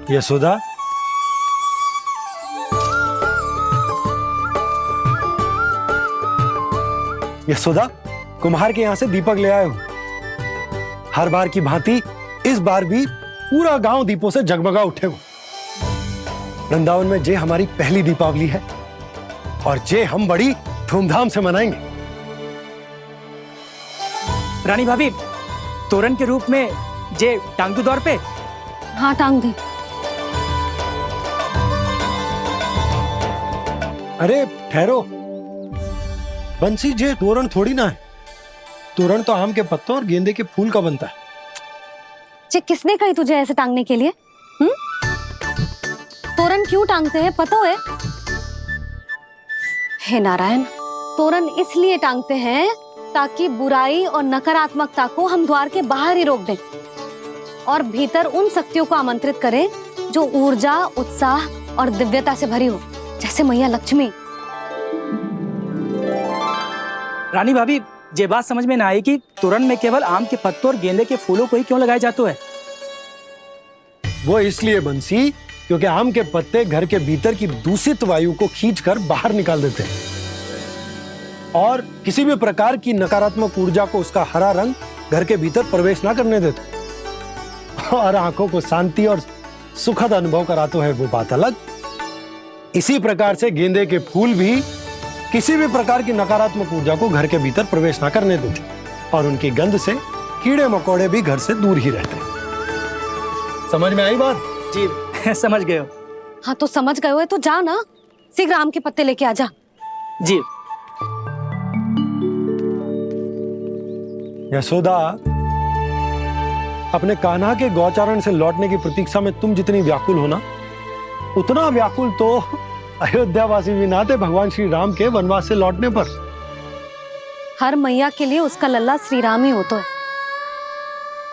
यशोदा, यशोदा, कुम्हार के यहां से दीपक ले आए हूं। हर बार की भांति इस बार भी पूरा गांव दीपों से जगमगा उठे हो। वृंदावन में जे हमारी पहली दीपावली है और जे हम बड़ी धूमधाम से मनाएंगे। रानी भाभी, तोरण के रूप में जे टांग दो दौर पे। हाँ, टांग दे। अरे ठहरो बंसी, जे तोरण थोड़ी ना है। तोरण तो आम के पत्तों और गेंदे के फूल का बनता है। जे किसने कही तुझे ऐसे टांगने के लिए? तोरण क्यों टांगते हैं पता है? हे नारायण, तोरण इसलिए टांगते हैं ताकि बुराई और नकारात्मकता को हम द्वार के बाहर ही रोक दें और भीतर उन शक्तियों को आमंत्रित करें जो ऊर्जा, उत्साह और दिव्यता से भरी हो, जैसे मैया लक्ष्मी। रानी भाभी, ये बात समझ में ना आई कि तोरण में केवल आम के पत्तों और गेंदे के फूलों को ही क्यों लगाया जाता है? वो इसलिए बंसी, क्योंकि आम के पत्ते घर के भीतर की दूषित वायु को खींचकर बाहर निकाल देते हैं और किसी भी प्रकार की नकारात्मक ऊर्जा को उसका हरा रंग घर के भीतर प्रवेश ना करने देते और आंखों को शांति और सुखद अनुभव कराते है, वो बात अलग। इसी प्रकार से गेंदे के फूल भी किसी भी प्रकार की नकारात्मक ऊर्जा को घर के भीतर प्रवेश ना करने देते और उनकी गंध से कीड़े मकोड़े भी घर से दूर ही रहते हैं। समझ में आई बात? जी समझ गए हो। हाँ, तो समझ गए हो तो जा ना, शीघ्र आम के पत्ते लेके आ जा। जी। यशोदा, अपने कान्हा के गौचारण से लौटने की प्रतीक्षा में तुम जितनी व्याकुल हो ना, उतना व्याकुल तो अयोध्यावासी भी ना थे भगवान श्री राम के वनवास से लौटने पर। हर मैया के लिए उसका लल्ला श्री राम ही होता है।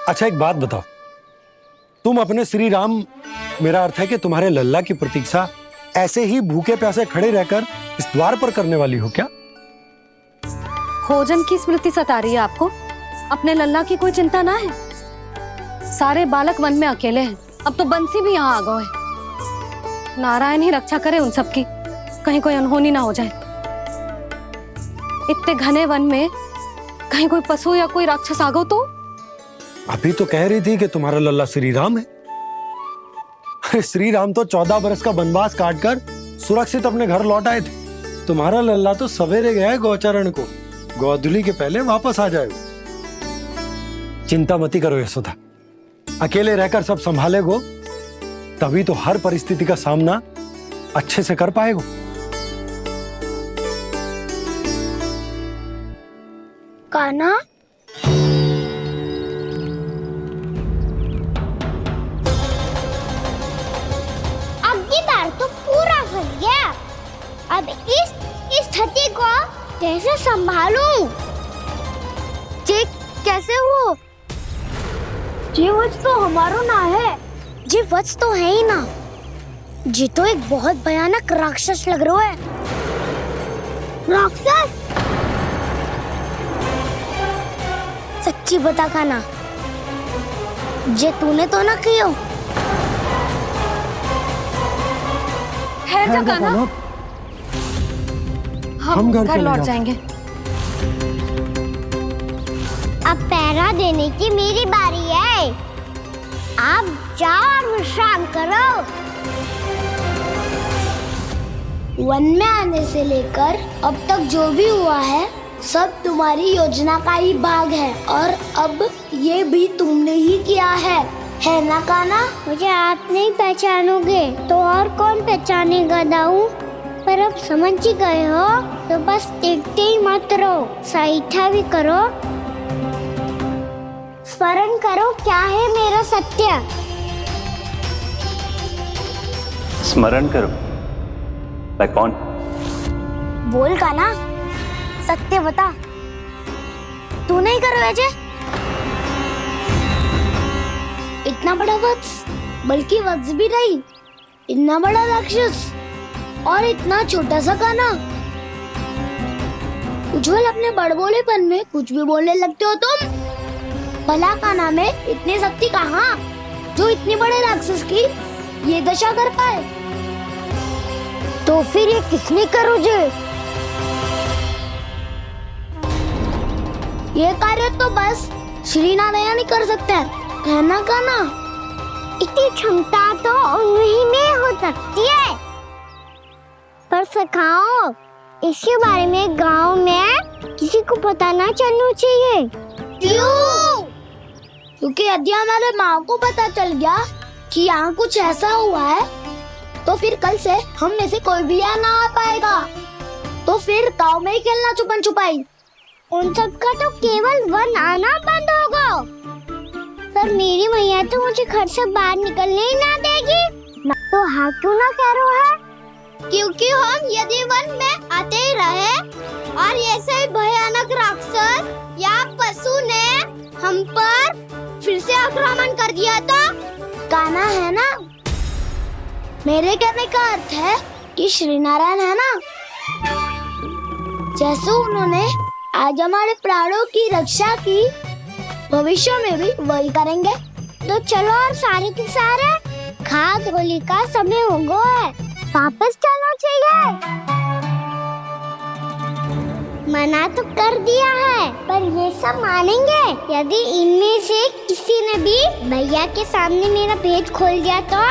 अच्छा एक बात बताओ, तुम अपने श्री राम, मेरा अर्थ है कि तुम्हारे लल्ला की प्रतीक्षा ऐसे ही भूखे प्यासे खड़े रहकर इस द्वार पर करने वाली हो क्या? भोजन की स्मृति सता रही है आपको? अपने लल्ला की कोई चिंता ना है। सारे बालक वन में अकेले हैं, अब तो बंसी भी यहाँ आ गए हैं। नारायण ही रक्षा करे उन सबकी, कहीं कोई अनहोनी ना हो जाए। इतने घने वन में कहीं कोई पशु या कोई राक्षस आ गो तो? अभी तो कह रही थी कि तुम्हारा लल्ला श्री राम है। अरे श्री राम तो 14 बरस का वनवास काटकर सुरक्षित अपने घर लौट आए थे। तुम्हारा लल्ला तो सवेरे गया है गौचरण को, गोधूली के पहले वापस आ जाएगा। चिंता मती करो यशोदा, अकेले रहकर सब संभालेगो तभी तो हर परिस्थिति का सामना अच्छे से कर पाएगो। कान्हा, अब की बार तो पूरा फंस गया। अब इस स्थिति को कैसे संभालूं? जी कैसे हो? जी वच तो हमारो ना है। जी वच तो है ही ना। जी तो एक बहुत भयानक राक्षस लग रहा है। राक्षस? सच्ची बता कान्हा, जे तूने तो ना कियो? है जा कान्हा, हम घर लौट जाएंगे। अब पहरा देने की मेरी बारी है। आप जाओ और विश्राम करो। वन में आने से लेकर अब तक जो भी हुआ है सब तुम्हारी योजना का ही भाग है और अब ये भी तुमने ही किया है ना कान्हा? मुझे आप नहीं पहचानोगे तो और कौन पहचानेगा दाऊ? पर अब समझ ही गए हो तो बस देखते ही मत रहो, सईठा भी करो, स्मरण करो क्या है मेरा सत्य। स्मरण करो? मैं कौन? बोल कान्हा, सत्य बता। तू नहीं करो अजय? इतना बड़ा वत्स, बल्कि वत्स भी नहीं, इतना बड़ा राक्षस और इतना छोटा सा कान्हा। उज्जवल अपने बड़बोलेपन में कुछ भी बोलने लगते हो तुम। भला कान्हा में इतनी शक्ति कहाँ जो इतने बड़े राक्षस की ये दशा कर पाए। तो फिर ये किसने करो जे? ये कार्य तो बस श्री नारायण ही कर सकते हैं, है ना कान्हा? इतनी क्षमता तो उन्हीं में हो सकती है, पर सखाओ इसके बारे में गांव में किसी को पता ना चलना चाहिए। क्यों? क्योंकि यदि हमारे माँ को पता चल गया कि यहाँ कुछ ऐसा हुआ है, तो फिर कल से हम में से कोई भी यहाँ ना आ पाएगा। तो फिर गांव में ही खेलना छुपन छुपाई। उन सब का तो केवल वन आना बंद होगा। पर मेरी मैया तो मुझे घर से बाहर निकलने ही ना देगी। मैं तो हाँ क्यों ना कह रहा है? क्योंकि हम यदि वन में आते ही रहे और ऐसे भयानक राक्षस या पशु ने हम पर फिर से आक्रमण कर दिया तो कान्हा, है ना? मेरे कहने का अर्थ है कि श्री नारायण है ना, जैसे उन्होंने आज हमारे प्राणों की रक्षा की, भविष्य में भी वही करेंगे। तो चलो और सारे के सारे खाद होली का समय हो गया है, वापस चलना चाहिए। मना तो कर दिया है, पर ये सब मानेंगे यदि इनमें से किसी ने भी भैया के सामने मेरा पेट खोल दिया तो?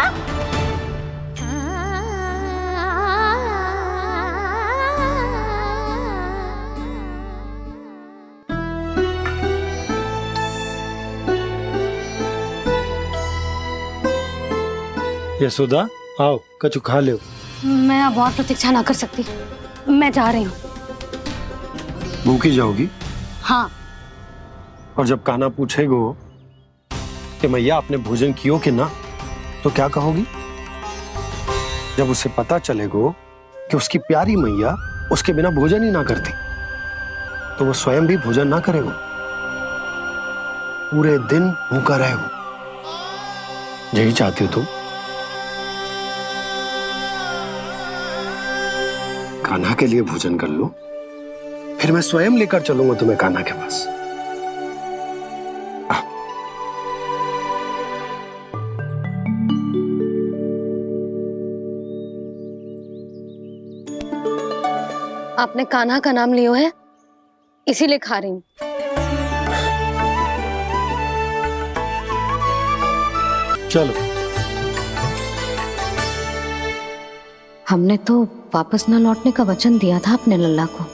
यशोदा, आओ कछु खा लो। मैं अब और प्रतीक्षा ना कर सकती, मैं जा रही हूँ। भूखी जाओगी? हाँ। और जब कान्हा पूछेगो कि मैया आपने भोजन कियो कि ना, तो क्या कहोगी? जब उसे पता चलेगो कि उसकी प्यारी मैया उसके बिना भोजन ही ना करती, तो वो स्वयं भी भोजन ना करेगो, पूरे दिन भूखा रहेगो। यही चाहती हो तुम? कान्हा के लिए भोजन कर लो, फिर मैं स्वयं लेकर चलूंगा तुम्हें कान्हा के पास। आपने कान्हा का नाम लियो है, इसीलिए खा रही हूँ। चलो। हमने तो वापस न लौटने का वचन दिया था अपने लल्ला को।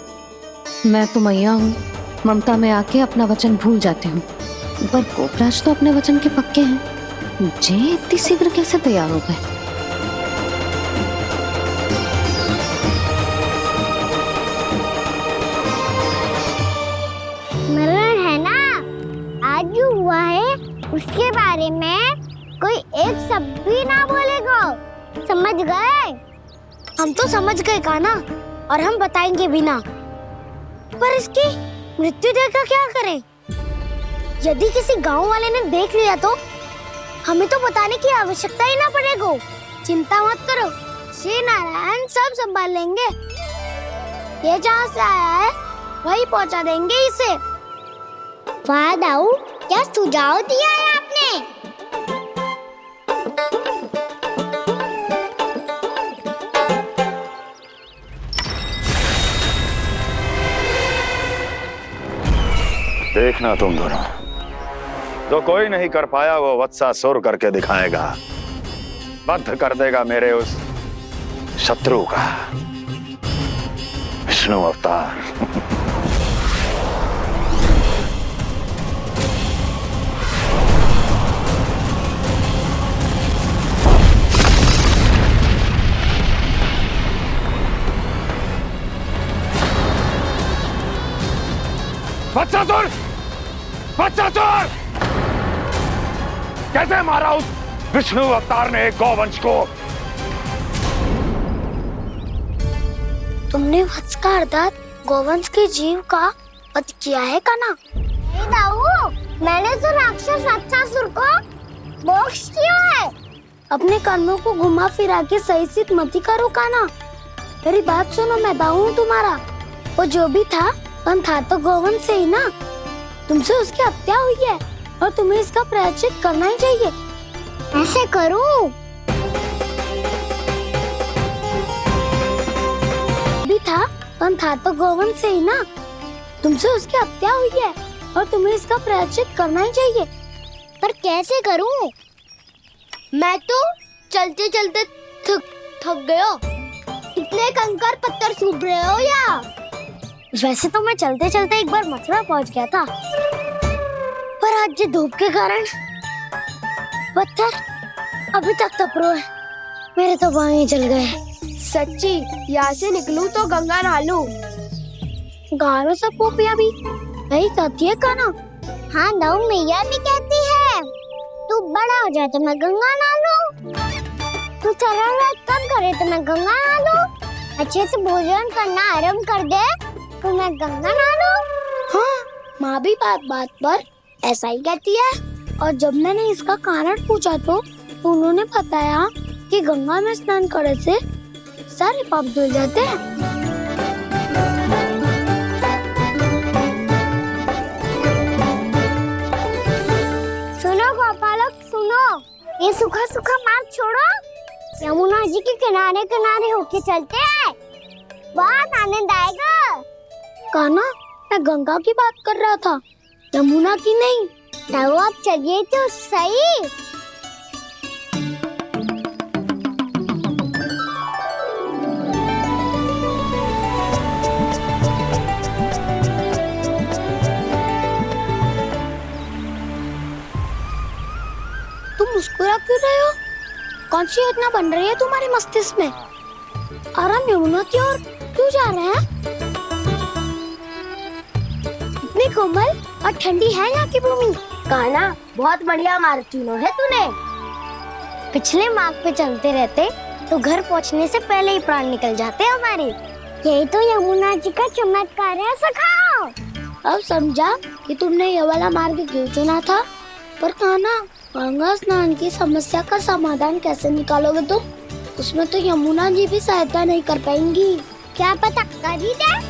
मैं तो मैया हूँ, ममता में आके अपना वचन भूल जाती हूँ, पर गोपराज तो अपने वचन के पक्के हैं। जे इतनी शीघ्र कैसे तैयार हो गए? मरण है ना, आज जो हुआ है उसके बारे में कोई एक शब्द भी ना बोलेगा, समझ गए? हम तो समझ गए कान्हा, और हम बताएंगे भी ना। पर इसकी मृत्यु देखकर क्या करें? यदि किसी गांव वाले ने देख लिया तो हमें तो बताने की आवश्यकता ही ना पड़ेगा। चिंता मत करो, श्री नारायण सब संभाल लेंगे। ये जहाँ से आया है वही पहुँचा देंगे इसे। वाह दाऊ, क्या सुझाव दिया है आपने? देखना तुम दोनों, जो कोई नहीं कर पाया वो वत्सासुर करके दिखाएगा, बद्ध कर देगा मेरे उस शत्रु का विष्णु अवतार। वत्सासुर! वत्सासुर! कैसे मारा उस विष्णु अवतार ने गौवंश को? तुमने वत्स का अर्थात गौवंश के जीव का वध किया है कान्हा? नहीं दाऊ, मैंने तो राक्षस वत्सासुर को मोक्ष किया है। अपने कर्मों को घुमा फिरा के सही सिद्ध मत करो कान्हा। मेरी बात सुनो, मैं दाऊ हूँ तुम्हारा। वो जो भी था था तो गौवंश से ही ना। तुमसे उसकी हत्या हुई है और तुम्हें इसका प्रायश्चित करना ही चाहिए। ऐसे करूं? था, पर था तो गोवन से ही ना। तुमसे उसकी हत्या हुई है और तुम्हें इसका प्रायश्चित करना ही चाहिए। पर कैसे करूं? मैं तो चलते चलते थक गया। इतने कंकर पत्थर सूख रहे हो या? वैसे तो मैं चलते चलते एक बार मथुरा पहुंच गया था, पर आज ये धूप के कारण पत्थर अभी तक तपरो है। मेरे तो पाँव ही जल गए। सच्ची, यहाँ से निकलूं तो गंगा नहा लूं। गारो सब पोपिया भी वही कहती है काना। हाँ नौ मैया भी कहती है, तू बड़ा हो जाए तो मैं गंगा नहा लूं, तू चरण व्रत कब करे तो मैं गंगा नहा लूं, अच्छे से भोजन करना आरंभ कर दे तो मैं गंगा नहा लूं। हाँ, माँ भी बात बात पर ऐसा ही कहती है। और जब मैंने इसका कारण पूछा तो उन्होंने बताया कि गंगा में स्नान करने से सारे पाप धुल जाते हैं। सुनो गोपालक सुनो, ये सूखा सूखा मार्ग छोड़ो, यमुना जी के किनारे किनारे होके चलते हैं, बहुत आनंद आएगा। काना, मैं गंगा की बात कर रहा था, यमुना की नहीं। तो आप चलिए तो सही। तुम मुस्कुरा क्यों रहे हो? कौन सी योजना बन रही है तुम्हारे मस्तिष्क में? और हम यमुना की ओर क्यों जा रहे हैं? इतनी कोमल और ठंडी है यहाँ की भूमि। काना, बहुत बढ़िया मार्ग चुनो है तूने। पिछले मार्ग पे चलते रहते तो घर पहुँचने से पहले ही प्राण निकल जाते हमारे। यही तो यमुना जी का चमत्कार है सखाओ। अब समझा कि तुमने ये वाला मार्ग क्यों चुना था। पर काना, गंगा स्नान की समस्या का समाधान कैसे निकालोगे तुम? उसमें तो यमुना जी भी सहायता नहीं कर पाएंगी। क्या पता कर ही दे।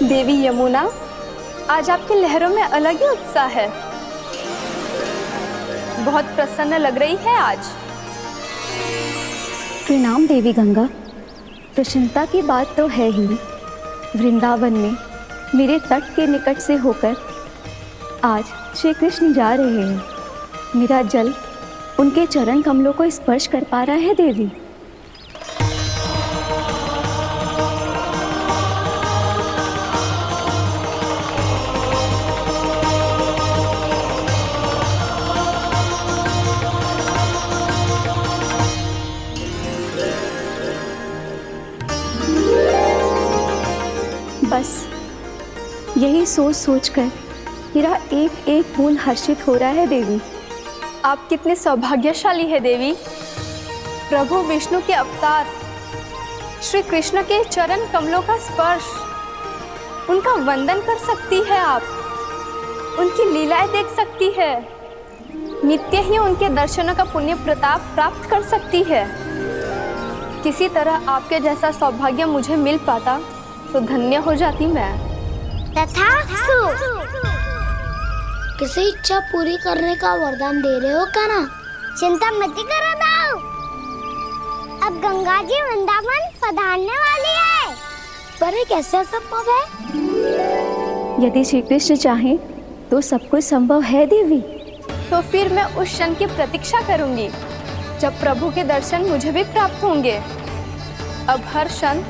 देवी यमुना, आज आपकी लहरों में अलग ही उत्साह है। बहुत प्रसन्न लग रही है आज। प्रणाम देवी गंगा। प्रसन्नता की बात तो है ही। वृंदावन में मेरे तट के निकट से होकर आज श्री कृष्ण जा रहे हैं। मेरा जल उनके चरण कमलों को स्पर्श कर पा रहा है देवी। बस यही सोच सोचकर मेरा एक एक मूल हर्षित हो रहा है देवी। आप कितने सौभाग्यशाली है देवी। प्रभु विष्णु के अवतार श्री कृष्ण के चरण कमलों का स्पर्श, उनका वंदन कर सकती है आप, उनकी लीलाएं देख सकती है, नित्य ही उनके दर्शनों का पुण्य प्रताप प्राप्त कर सकती है। किसी तरह आपके जैसा सौभाग्य मुझे मिल पाता तो धन्य हो जाती मैं। तथास्तु। किसी इच्छा पूरी करने का वरदान दे रहे हो काना? चिंता मत करो दाऊ। अब गंगा जी वृंदावन पधारने वाली है। पर ये कैसे संभव है? यदि श्री कृष्ण चाहे तो सब कुछ संभव है देवी। तो फिर मैं उस क्षण की प्रतीक्षा करूंगी जब प्रभु के दर्शन मुझे भी प्राप्त होंगे। अब हर क्षण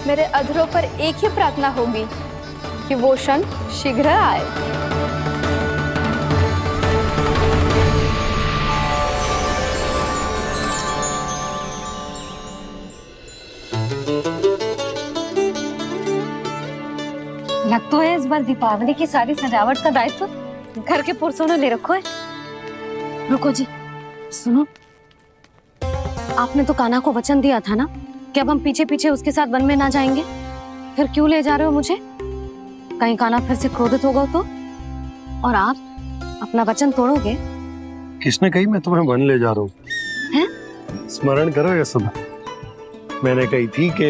मेरे अधरों पर एक ही प्रार्थना होगी कि वो क्षण शीघ्र आए। लग तो है इस बार दीपावली की सारी सजावट का दायित्व घर के पुरुषों ने ले रखो है। रुको जी, सुनो, आपने तो कान्हा को वचन दिया था ना कि अब हम पीछे पीछे उसके साथ वन में ना जाएंगे। फिर क्यों ले जा रहे हो मुझे? कहीं कान्हा फिर से क्रोधित होगा तो? और आप अपना वचन तोड़ोगे? किसने कही मैं तुम्हें वन ले जा रहा हूँ? हैं? स्मरण करो यशोदा, मैंने कही थी कि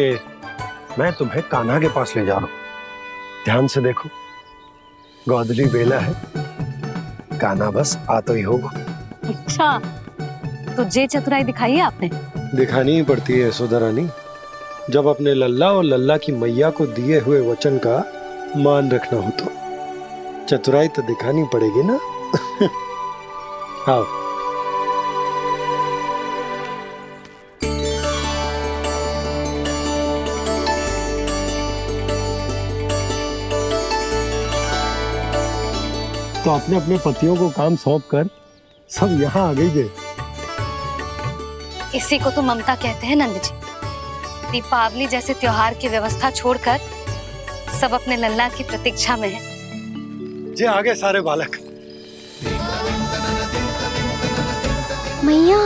मैं तुम्हें कान्हा के पास ले जा रहा हूँ। ध्यान से देखो, गोदली बेला है, कान्हा बस आ तो ही होगा। अच्छा, तो जे चतुराई दिखाई है आपने? दिखानी ही पड़ती है यशोदा रानी, जब अपने लल्ला और लल्ला की मैया को दिए हुए वचन का मान रखना हो तो चतुराई तो दिखानी पड़ेगी ना। आओ। तो अपने अपने पतियों को काम सौंप कर सब यहाँ आ गई है। इसी को तो ममता कहते हैं नंद जी। दीपावली जैसे त्योहार की व्यवस्था छोड़कर सब अपने लल्ला की प्रतीक्षा में हैं। जे आगे सारे बालक। मैया,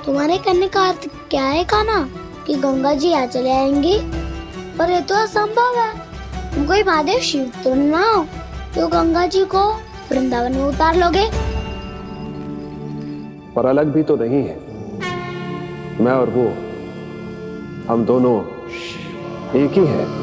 तुम्हारे कहने का अर्थ क्या है कान्हा? कि गंगा जी यहाँ चले आएंगे? पर ये तो असंभव है। तुम कोई महादेव शिव तो ना हो तो गंगा जी को वृंदावन में उतार लोगे? पर अलग भी तो नहीं है। मैं और वो, हम दोनों एक ही हैं।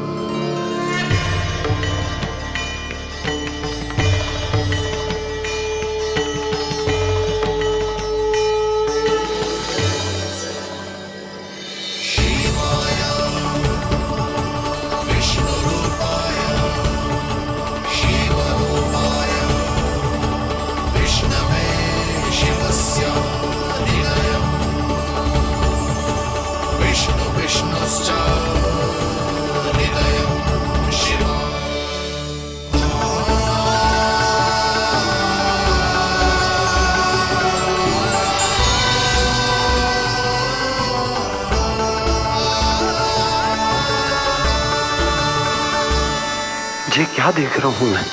ये क्या देख रहा हूं मैं?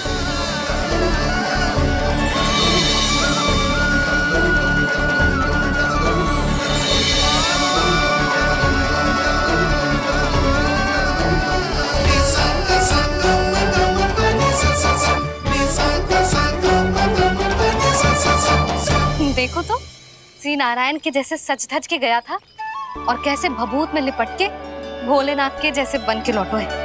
देखो तो, श्री नारायण के जैसे सज धज के गया था और कैसे भभूत में लिपट के भोलेनाथ के जैसे बन के लौटो है।